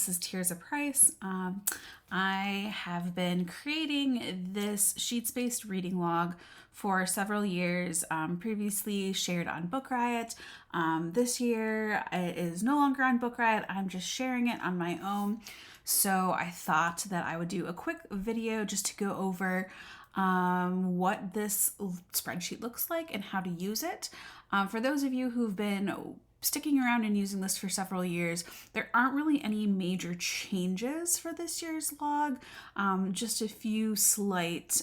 This is Tears of Price. I have been creating this sheets-based reading log for several years, previously shared on Book Riot. This year it is no longer on Book Riot. I'm just sharing it on my own. So I thought that I would do a quick video just to go over what this spreadsheet looks like and how to use it. For those of you who've been sticking around and using this for several years, there aren't really any major changes for this year's log. Just a few slight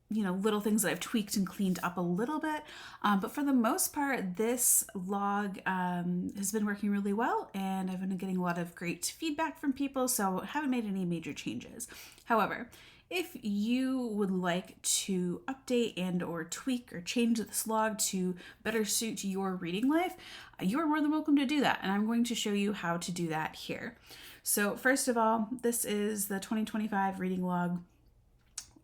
little things that I've tweaked and cleaned up a little bit. But for the most part, this log has been working really well, and I've been getting a lot of great feedback from people, so I haven't made any major changes. However, if you would like to update and or tweak or change this log to better suit your reading life, you are more than welcome to do that. And I'm going to show you how to do that here. So first of all, this is the 2025 reading log.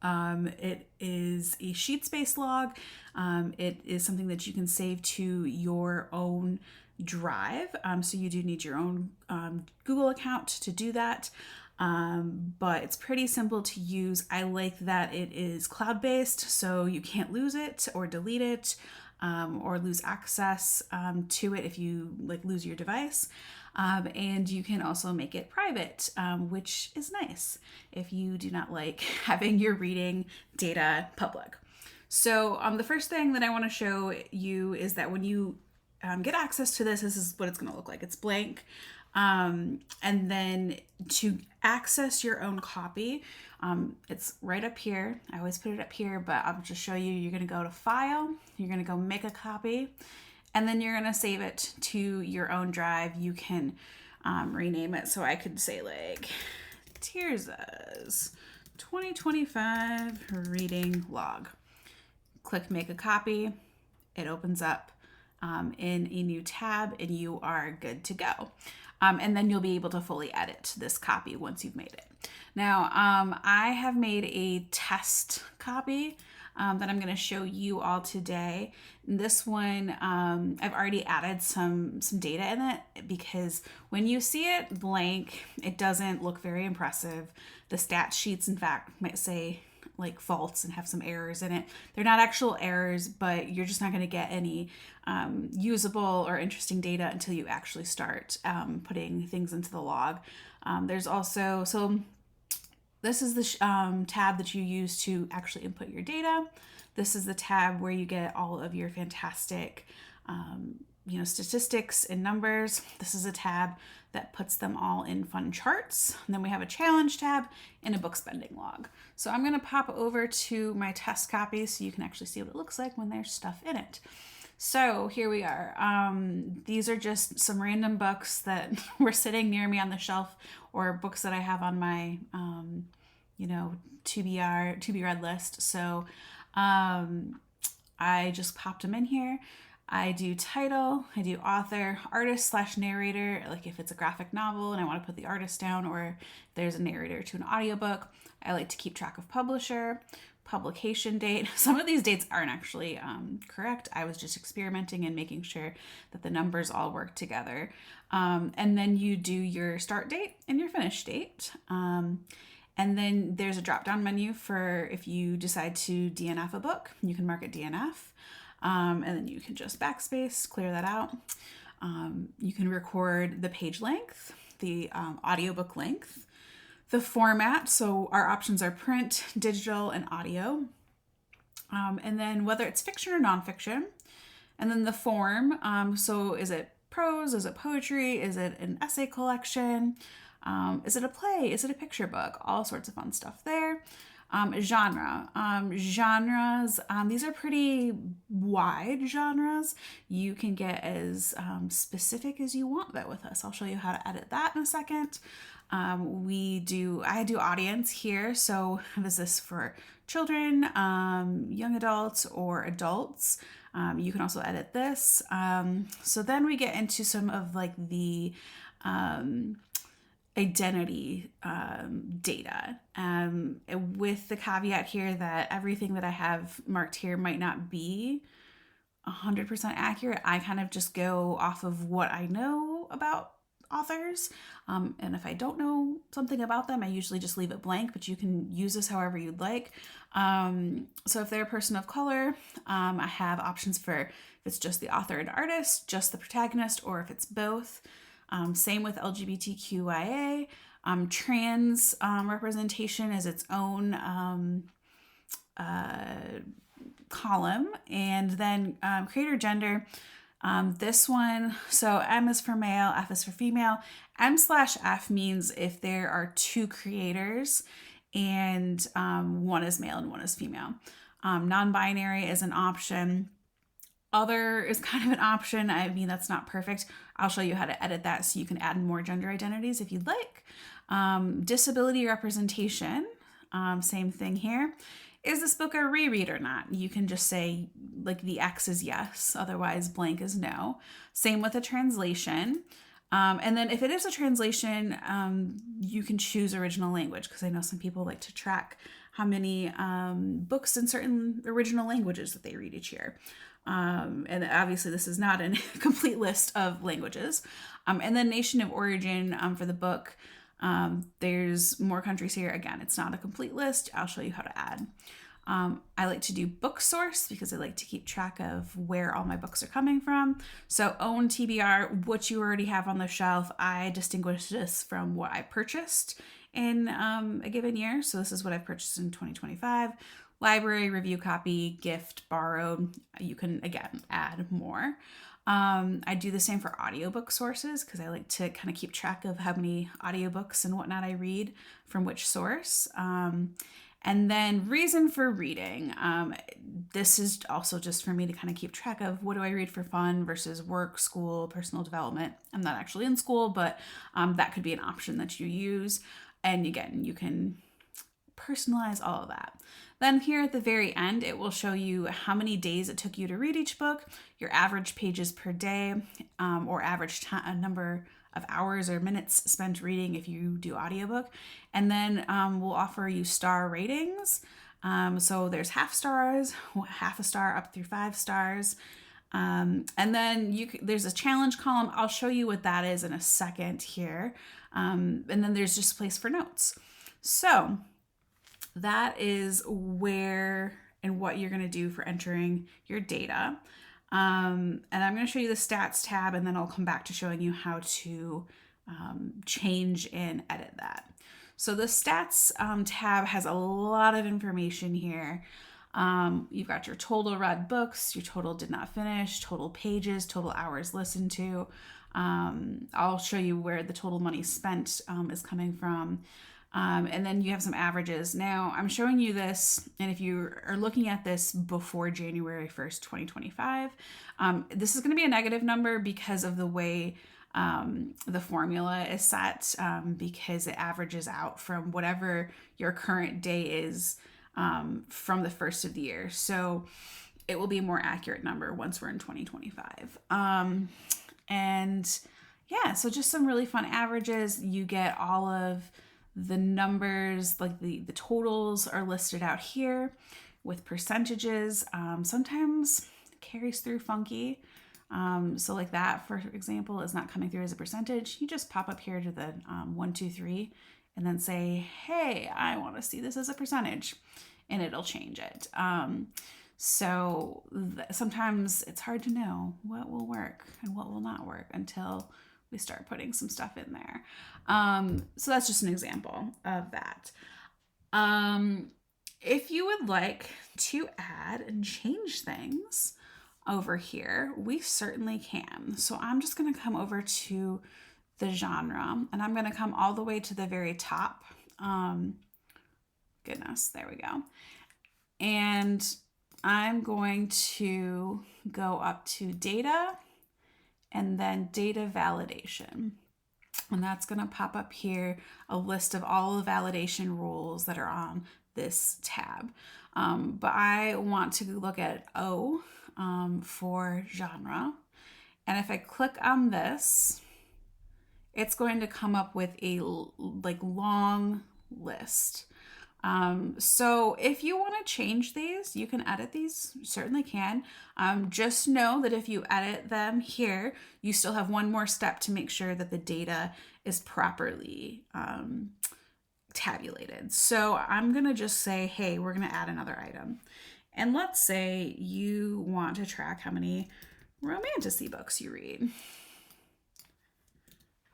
It is a sheets-based log. It is something that you can save to your own drive. So you do need your own Google account to do that. But it's pretty simple to use. I like that it is cloud-based, so you can't lose it or delete it or lose access to it if you lose your device. And you can also make it private, which is nice if you do not like having your reading data public. So the first thing that I want to show you is that when you get access to this is what it's going to look like. It's blank. And then to access your own copy, it's right up here. I always put it up here, but I'll just show you. You're going to go to File, you're going to go Make a Copy, and then you're going to save it to your own drive. You can rename it. So I could say Tears' 2025 reading log. Click Make a Copy. It opens up in a new tab, and you are good to go. And then you'll be able to fully edit this copy once you've made it. Now, I have made a test copy that I'm going to show you all today. This one, I've already added some data in it, because when you see it blank, it doesn't look very impressive. The stat sheets, in fact, might say faults and have some errors in it. They're not actual errors, but you're just not going to get any usable or interesting data until you actually start putting things into the log. There's also, so this is the tab that you use to actually input your data. This is the tab where you get all of your fantastic statistics and numbers. This is a tab that puts them all in fun charts. And then we have a challenge tab and a book spending log. So I'm going to pop over to my test copy so you can actually see what it looks like when there's stuff in it. So here we are. These are just some random books that were sitting near me on the shelf, or books that I have on my, to be read list. So I just popped them in here. I do title, I do author, artist/narrator, like if it's a graphic novel and I want to put the artist down, or if there's a narrator to an audiobook. I like to keep track of publisher, publication date. Some of these dates aren't actually correct. I was just experimenting and making sure that the numbers all work together. And then you do your start date and your finish date. And then there's a drop-down menu for if you decide to DNF a book, you can mark it DNF. And then you can just backspace, clear that out. You can record the page length, the audiobook length, the format. So our options are print, digital, and audio. And then whether it's fiction or nonfiction. And then the form. So is it prose? Is it poetry? Is it an essay collection? Is it a play? Is it a picture book? All sorts of fun stuff there. Genre. Genres, these are pretty wide genres. You can get as specific as you want that with us. I'll show you how to edit that in a second. I do audience here. So is this for children, young adults, or adults? You can also edit this. So then we get into some of the identity data, with the caveat here that everything that I have marked here might not be 100% accurate. I kind of just go off of what I know about authors. And if I don't know something about them, I usually just leave it blank, but you can use this however you'd like. So if they're a person of color, I have options for if it's just the author and artist, just the protagonist, or if it's both. Same with LGBTQIA. Trans representation is its own column. And then creator gender. This one, so M is for male, F is for female. M/F means if there are two creators and one is male and one is female. Non-binary is an option. Other is kind of an option. I mean, that's not perfect. I'll show you how to edit that so you can add more gender identities if you'd like. Disability representation, same thing here. Is this book a reread or not? You can just say like the X is yes, otherwise blank is no. Same with a translation. And then if it is a translation, you can choose original language, because I know some people like to track how many books in certain original languages that they read each year. And obviously this is not a complete list of languages. And then nation of origin for the book. There's more countries here. Again, it's not a complete list. I'll show you how to add. I like to do book source because I like to keep track of where all my books are coming from. So own TBR, what you already have on the shelf. I distinguish this from what I purchased in a given year. So this is what I've purchased in 2025. Library, review copy, gift, borrowed. You can, again, add more. I do the same for audiobook sources because I like to kind of keep track of how many audiobooks and whatnot I read from which source. And then reason for reading. This is also just for me to kind of keep track of what do I read for fun versus work, school, personal development. I'm not actually in school, but that could be an option that you use. And again, you can personalize all of that. Then here at the very end, it will show you how many days it took you to read each book, your average pages per day, or average number of hours or minutes spent reading if you do audiobook. And then we'll offer you star ratings. So there's half stars, half a star up through 5 stars. And then there's a challenge column. I'll show you what that is in a second here. And then there's just a place for notes. So that is where and what you're going to do for entering your data. And I'm going to show you the stats tab, and then I'll come back to showing you how to change and edit that. So the stats tab has a lot of information here. You've got your total read books, your total did not finish, total pages, total hours listened to. I'll show you where the total money spent is coming from. And then you have some averages. Now, I'm showing you this, and if you are looking at this before January 1st, 2025, this is going to be a negative number because of the way the formula is set, because it averages out from whatever your current day is from the first of the year. So it will be a more accurate number once we're in 2025. And yeah, so just some really fun averages. You get all of the numbers, like the totals are listed out here with percentages. Sometimes it carries through funky. So like that, for example, is not coming through as a percentage. You just pop up here to the 1, 2, 3 and then say, hey, I want to see this as a percentage, and it'll change it. So sometimes it's hard to know what will work and what will not work until we start putting some stuff in there. So that's just an example of that. If you would like to add and change things over here, we certainly can. So I'm just going to come over to the genre, and I'm going to come all the way to the very top. Goodness, there we go. And I'm going to go up to data and then data validation. And that's going to pop up here a list of all the validation rules that are on this tab. But I want to look at O for genre. And if I click on this, it's going to come up with a long list. So if you want to change these, you can edit these, you certainly can. Just know that if you edit them here, you still have one more step to make sure that the data is properly tabulated. So I'm going to just say, hey, we're going to add another item. And let's say you want to track how many romantasy books you read.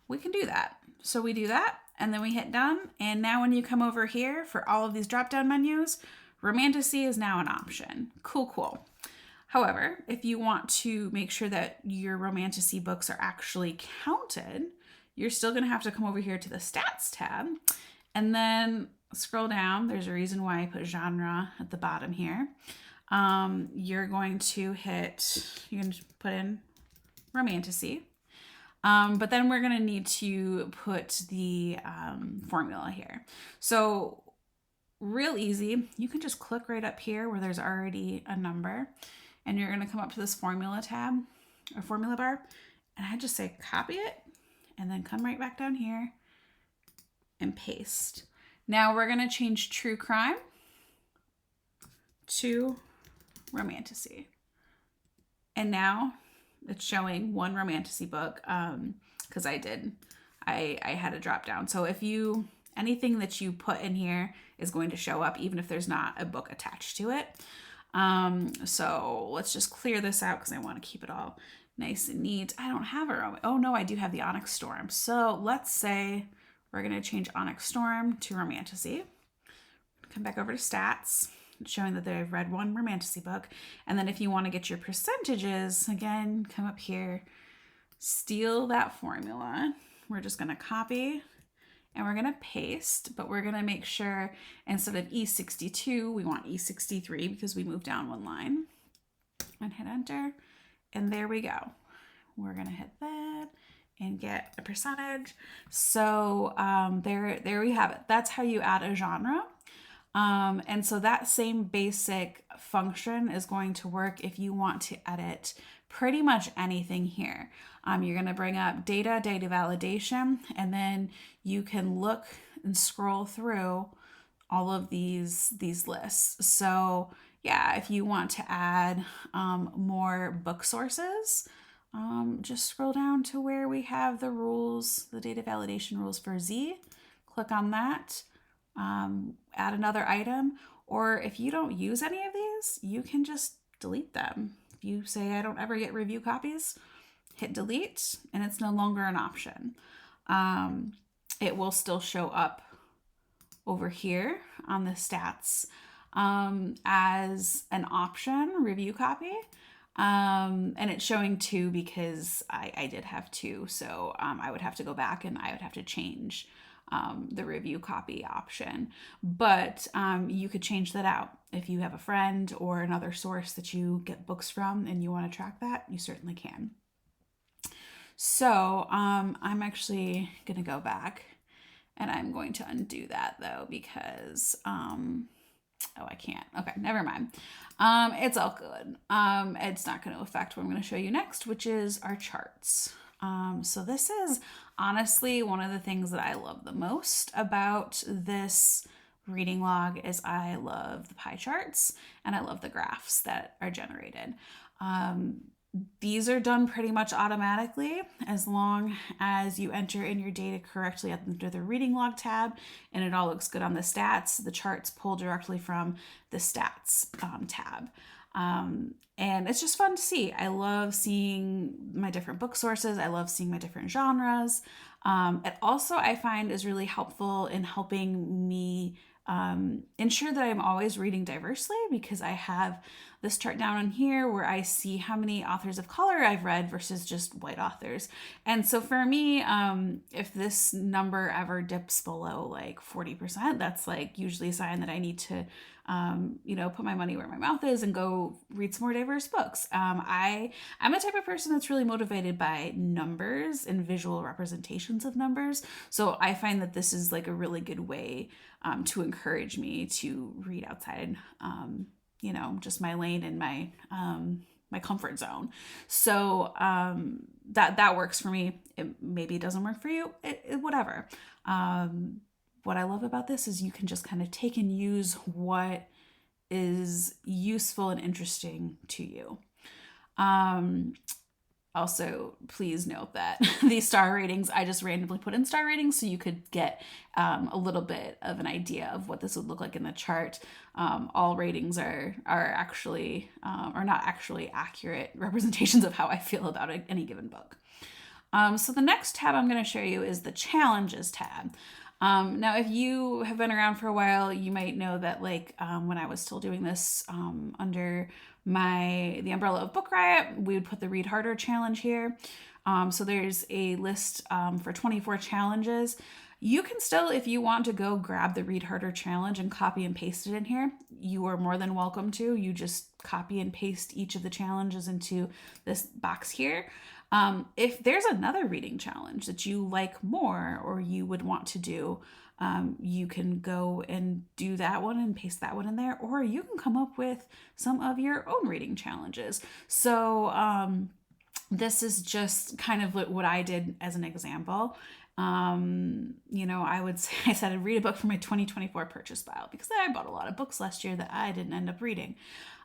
We can do that. So we do that, and then we hit done. And now when you come over here for all of these drop-down menus, romantasy is now an option. Cool, cool. However, if you want to make sure that your romantasy books are actually counted, you're still going to have to come over here to the stats tab and then scroll down. There's a reason why I put genre at the bottom here. You're going to put in romantasy. But then we're going to need to put the formula here. So real easy, you can just click right up here where there's already a number, and you're going to come up to this formula tab or formula bar, and I just say copy it and then come right back down here and paste. Now we're going to change true crime to romantasy. And now it's showing one romantasy book because I had a drop down. So if anything that you put in here is going to show up even if there's not a book attached to it. So let's just clear this out because I want to keep it all nice and neat. I don't have oh no, I do have the Onyx Storm. So let's say we're going to change Onyx Storm to romantasy. Come back over to stats, showing that they've read one romantasy book. And then if you want to get your percentages, again, come up here, steal that formula. We're just going to copy and we're going to paste, but we're going to make sure instead of E62, we want E63 because we moved down one line. And hit enter. And there we go. We're going to hit that and get a percentage. So there we have it. That's how you add a genre. And so that same basic function is going to work if you want to edit pretty much anything here. You're going to bring up data validation, and then you can look and scroll through all of these lists. So yeah, if you want to add more book sources, just scroll down to where we have the rules, the data validation rules for Z. Click on that. Add another item, or if you don't use any of these, you can just delete them. If you say I don't ever get review copies, hit delete and it's no longer an option. It will still show up over here on the stats as an option, review copy. And it's showing 2 because I did have 2, so I would have to go back and I would have to change the review copy option. But you could change that out. If you have a friend or another source that you get books from and you want to track that, you certainly can. So I'm actually going to go back and I'm going to undo that though because, oh, I can't. Okay, never mind. It's all good. It's not going to affect what I'm going to show you next, which is our charts. So this is honestly one of the things that I love the most about this reading log is I love the pie charts and I love the graphs that are generated. These are done pretty much automatically as long as you enter in your data correctly under the reading log tab and it all looks good on the stats. The charts pull directly from the stats tab. And it's just fun to see. I love seeing my different book sources. I love seeing my different genres. It also, I find, is really helpful in helping me ensure that I'm always reading diversely because I have this chart down on here where I see how many authors of color I've read versus just white authors. And so for me, if this number ever dips below like 40%, that's like usually a sign that I need to put my money where my mouth is and go read some more diverse books. I'm a type of person that's really motivated by numbers and visual representations of numbers. So I find that this is like a really good way to encourage me to read outside, just my lane and my comfort zone. So that works for me. Maybe it doesn't work for you. Whatever. what I love about this is you can just kind of take and use what is useful and interesting to you. Also, please note that these star ratings, I just randomly put in star ratings so you could get a little bit of an idea of what this would look like in the chart. All ratings are actually, are not actually accurate representations of how I feel about any given book. So the next tab I'm going to show you is the challenges tab. Now, if you have been around for a while, you might know that when I was still doing this under the umbrella of Book Riot, we would put the Read Harder challenge here. So there's a list for 24 challenges. You can still, if you want to go grab the Read Harder challenge and copy and paste it in here, you are more than welcome to. You just copy and paste each of the challenges into this box here. If there's another reading challenge that you like more or you would want to do, you can go and do that one and paste that one in there, or you can come up with some of your own reading challenges. So this is just kind of what I did as an example. I would say I said I'd read a book for my 2024 purchase pile because I bought a lot of books last year that I didn't end up reading.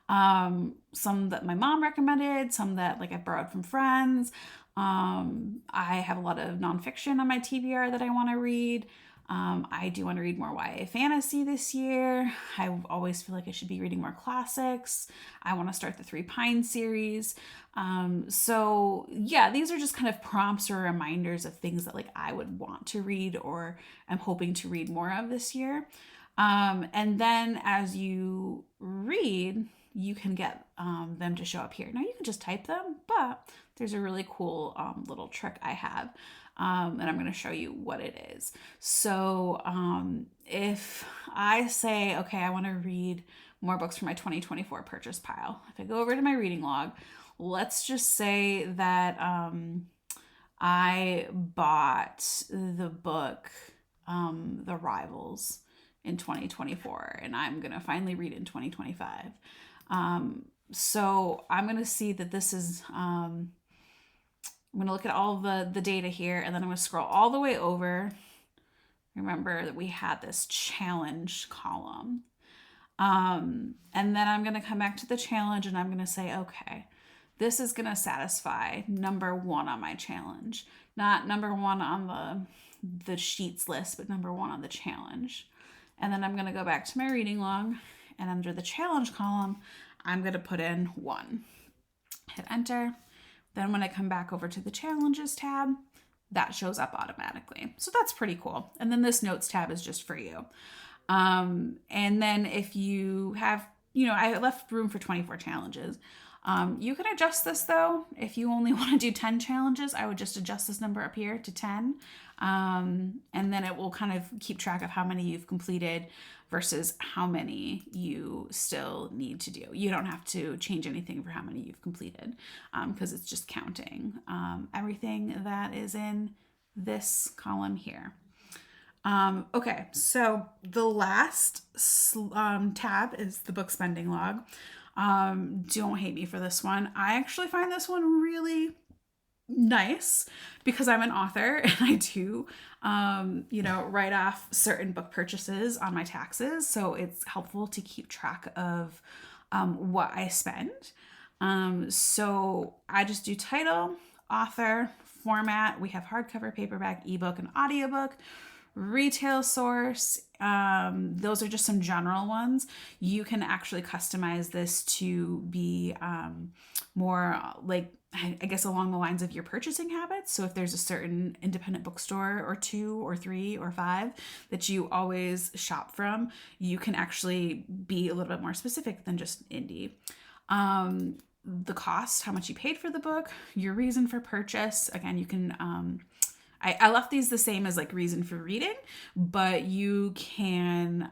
Some that my mom recommended, some that I borrowed from friends. I have a lot of nonfiction on my TBR that I want to read. I do want to read more YA fantasy this year. I always feel like I should be reading more classics. I want to start the Three Pines series. So yeah, these are just kind of prompts or reminders of things that I would want to read or I'm hoping to read more of this year. And then as you read, you can get them to show up here. Now you can just type them, but there's a really cool little trick I have. And I'm going to show you what it is. So if I say, okay, I want to read more books for my 2024 purchase pile. If I go over to my reading log, let's just say that I bought the book, The Rivals, in 2024, and I'm going to finally read it in 2025. So I'm going to see that this is, I'm going to look at all the data here, and then I'm going to scroll all the way over. Remember that we had this challenge column. And then I'm going to come back to the challenge and I'm going to say, okay, this is going to satisfy number 1 on my challenge. Not number 1 on the sheets list, but number 1 on the challenge. And then I'm going to go back to my reading log, and under the challenge column, I'm going to put in 1. Hit enter. Then when I come back over to the challenges tab, that shows up automatically. So that's pretty cool. And then this notes tab is just for you. And then if you have, I left room for 24 challenges. You can adjust this though. If you only want to do 10 challenges, I would just adjust this number up here to 10. And then it will kind of keep track of how many you've completed versus how many you still need to do. You don't have to change anything for how many you've completed because it's just counting everything that is in this column here. Okay, so the last tab is the book spending log. Don't hate me for this one. I actually find this one really nice because I'm an author and I do, write off certain book purchases on my taxes. So it's helpful to keep track of what I spend. So I just do title, author, format. We have hardcover, paperback, ebook, and audiobook. Retail source, those are just some general ones. You can actually customize this to be more I guess along the lines of your purchasing habits. So if there's a certain independent bookstore or 2 or 3 or 5 that you always shop from, you can actually be a little bit more specific than just indie. The cost, how much you paid for the book, your reason for purchase. Again, you can I left these the same as reason for reading, but you can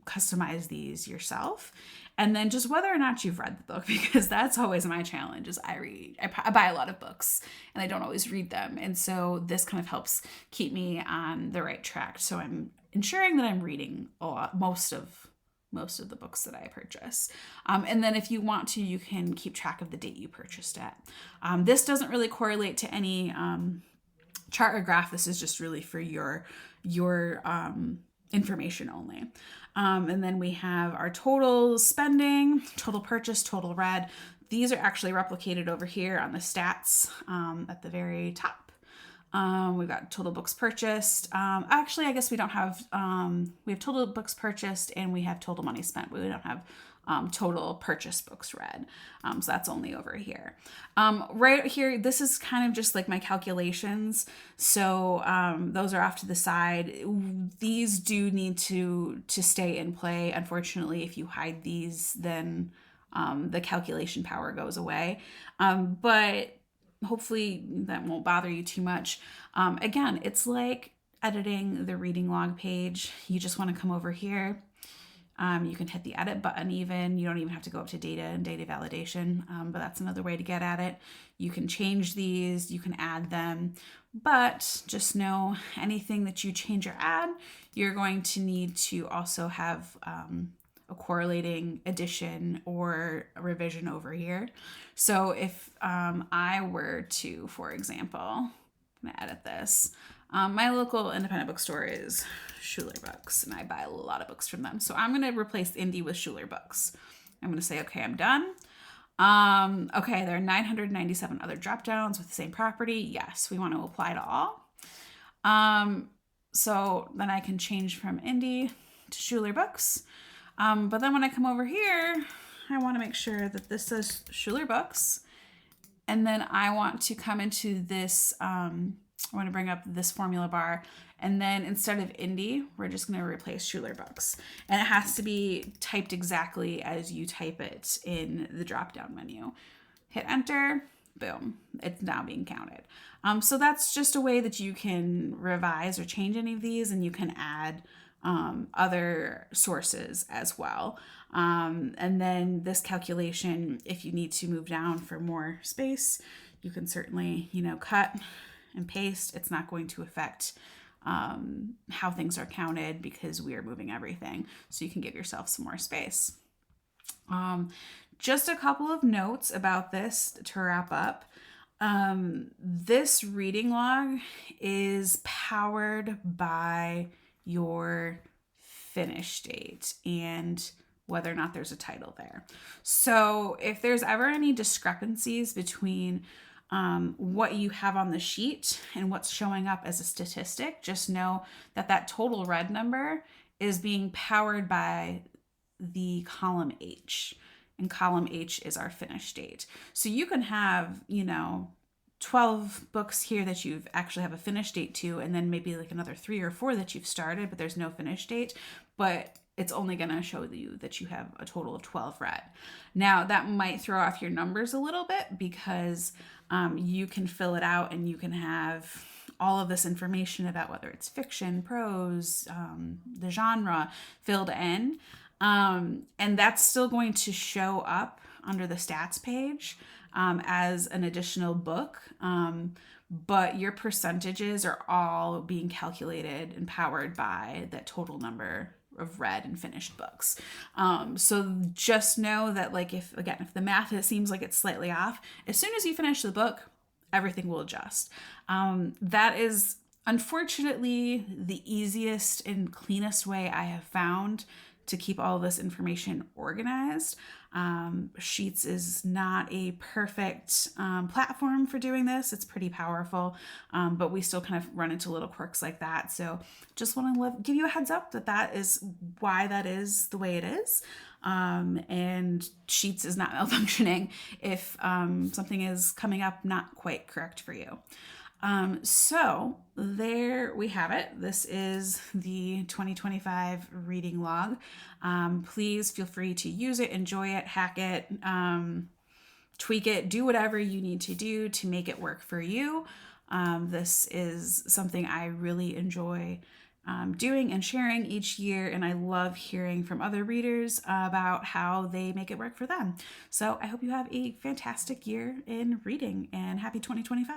customize these yourself. And then just whether or not you've read the book, because that's always my challenge is I buy a lot of books and I don't always read them. And so this kind of helps keep me on the right track. So I'm ensuring that I'm reading most of the books that I purchase. And then if you want to, you can keep track of the date you purchased at. This doesn't really correlate to any chart or graph. This is just really for your your information only. And then we have our total spending, total purchase, total read. These are actually replicated over here on the stats at the very top. We've got total books purchased. Actually, I guess we don't have, we have total books purchased and we have total money spent. We don't have total purchase books read. So that's only over here. Right here, this is kind of just like my calculations. So those are off to the side. These do need to stay in play. Unfortunately, if you hide these, then the calculation power goes away. But hopefully that won't bother you too much. Again, it's like editing the reading log page. You just want to come over here. You can hit the edit button even. You don't even have to go up to data and data validation, but that's another way to get at it. You can change these, you can add them, but just know anything that you change or add, you're going to need to also have a correlating addition or a revision over here. So if I were to, for example, I'm gonna edit this. My local independent bookstore is Schuler Books, and I buy a lot of books from them. So I'm going to replace Indie with Schuler Books. I'm going to say, okay, I'm done. Okay, there are 997 other drop downs with the same property. Yes, we want to apply to all. So then I can change from Indie to Schuler Books. But then when I come over here, I want to make sure that this says Schuler Books. And then I want to come into this, I want to bring up this formula bar, and then instead of Indie, we're just going to replace Schuler Books. And it has to be typed exactly as you type it in the drop-down menu. Hit enter, boom, it's now being counted. So that's just a way that you can revise or change any of these, and you can add other sources as well. And then this calculation, if you need to move down for more space, you can certainly, cut and paste. It's not going to affect how things are counted because we are moving everything. So you can give yourself some more space. Just a couple of notes about this to wrap up. This reading log is powered by your finish date and whether or not there's a title there. So if there's ever any discrepancies between what you have on the sheet and what's showing up as a statistic, just know that that total read number is being powered by the column H, and column H is our finish date. So you can have, 12 books here that you've actually have a finish date to, and then maybe like another 3 or 4 that you've started, but there's no finish date, but it's only going to show you that you have a total of 12 read. Now that might throw off your numbers a little bit because you can fill it out and you can have all of this information about whether it's fiction, prose, the genre filled in. And that's still going to show up under the stats page as an additional book. But your percentages are all being calculated and powered by that total number of read and finished books. So just know that if the math seems like it's slightly off, as soon as you finish the book, everything will adjust. That is unfortunately the easiest and cleanest way I have found to keep all this information organized. Sheets is not a perfect platform for doing this. It's pretty powerful, but we still kind of run into little quirks like that. So just want to give you a heads up that is why that is the way it is. And Sheets is not malfunctioning if something is coming up not quite correct for you. So there we have it. This is the 2025 reading log. Please feel free to use it, enjoy it, hack it, tweak it, do whatever you need to do to make it work for you. This is something I really enjoy doing and sharing each year, and I love hearing from other readers about how they make it work for them. So I hope you have a fantastic year in reading, and happy 2025.